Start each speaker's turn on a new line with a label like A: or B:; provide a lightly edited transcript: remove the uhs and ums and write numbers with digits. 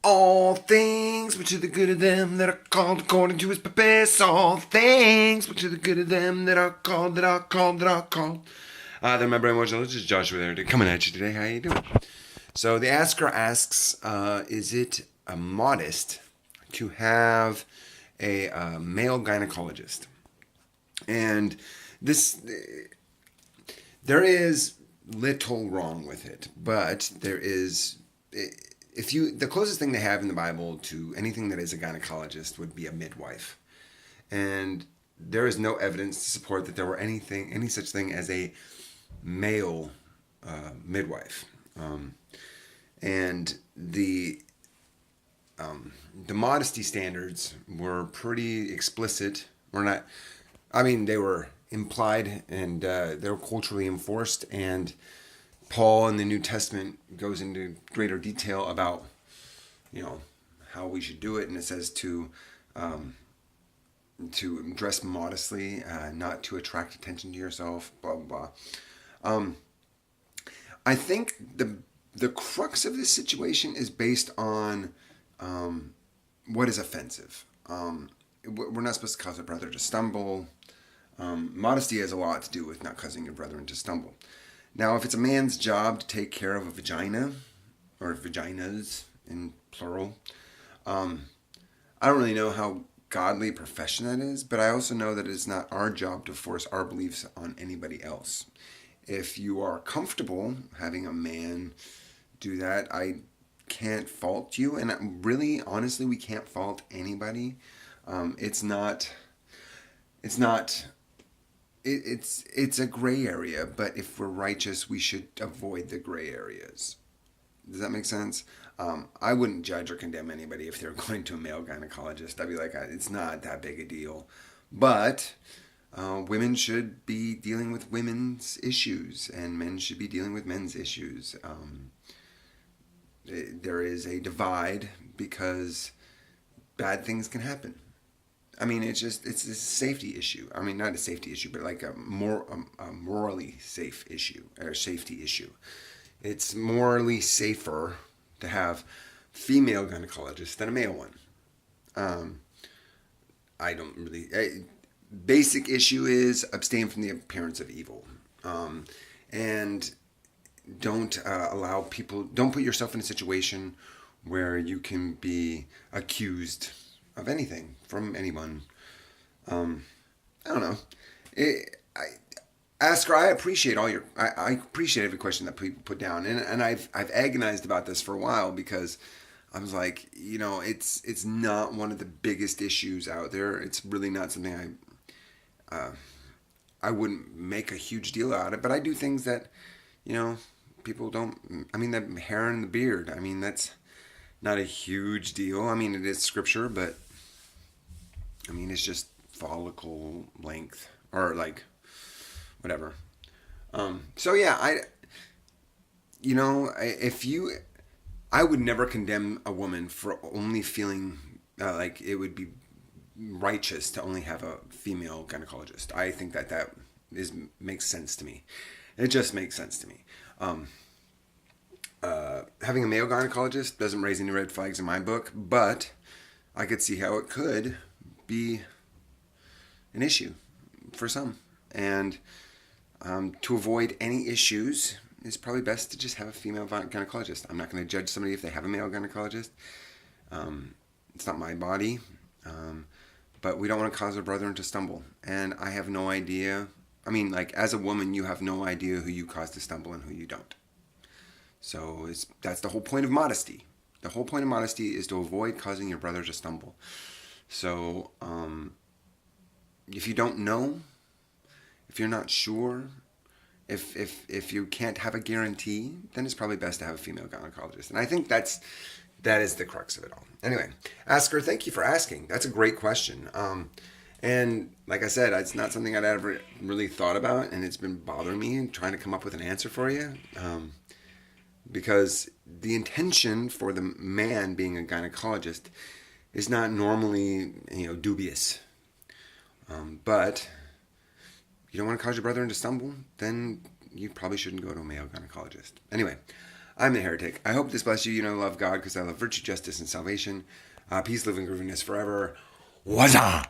A: All things which are the good of them that are called according to his purpose. All things which are the good of them that are called, that are called, that are called. They're my brain watch. This is Joshua there, coming at you today. How you doing? So the asker asks, is it modest to have a male gynecologist? And this, there is little wrong with it, but there is, the closest thing they have in the Bible to anything that is a gynecologist would be a midwife. And there is no evidence to support that there were any such thing as a male midwife. And the modesty standards were pretty explicit. They were implied, and they were culturally enforced. And Paul in the New Testament goes into greater detail about, how we should do it, and it says to dress modestly, not to attract attention to yourself, blah blah blah. I think the crux of this situation is based on what is offensive. We're not supposed to cause a brother to stumble. Modesty has a lot to do with not causing your brethren to stumble. Now, if it's a man's job to take care of a vagina, or vaginas in plural, I don't really know how godly a profession that is, but I also know that it's not our job to force our beliefs on anybody else. If you are comfortable having a man do that, I can't fault you, and really, honestly, we can't fault anybody. It's a gray area, but if we're righteous, we should avoid the gray areas. Does that make sense? I wouldn't judge or condemn anybody if they're going to a male gynecologist. I'd be like, it's not that big a deal. But women should be dealing with women's issues, and men should be dealing with men's issues. There is a divide because bad things can happen. I mean, it's a safety issue. I mean, not a safety issue, but like a morally safe issue, or safety issue. It's morally safer to have female gynecologists than a male one. Basic issue is abstain from the appearance of evil. And don't don't put yourself in a situation where you can be accused of anything from anyone. I don't know. Asker, I appreciate I appreciate every question that people put down, and I've agonized about this for a while because I was like, it's not one of the biggest issues out there. It's really not something I wouldn't make a huge deal out of it, but I do things that, people don't. I mean, the hair and the beard. I mean, that's not a huge deal. I mean, it is scripture, but I mean, it's just follicle length or like whatever. So yeah, I would never condemn a woman for only feeling like it would be righteous to only have a female gynecologist. I think that makes sense to me. It just makes sense to me. Having a male gynecologist doesn't raise any red flags in my book, but I could see how it could be an issue for some. And to avoid any issues, it's probably best to just have a female gynecologist. I'm not going to judge somebody if they have a male gynecologist. It's not my body. But we don't want to cause our brethren to stumble. And I have no idea. I mean, like, as a woman, you have no idea who you cause to stumble and who you don't. So that's the whole point of modesty. The whole point of modesty is to avoid causing your brother to stumble. So if you don't know, if you're not sure, if you can't have a guarantee, then it's probably best to have a female gynecologist. And I think that is the crux of it all. Anyway, Asker, thank you for asking. That's a great question. And like I said, it's not something I'd ever really thought about, and it's been bothering me and trying to come up with an answer for you. Because the intention for the man being a gynecologist is not normally, dubious. But you don't want to cause your brother to stumble, then you probably shouldn't go to a male gynecologist. Anyway, I'm the heretic. I hope this bless you. You know, I love God because I love virtue, justice, and salvation. Peace, living, grooviness forever. Waza!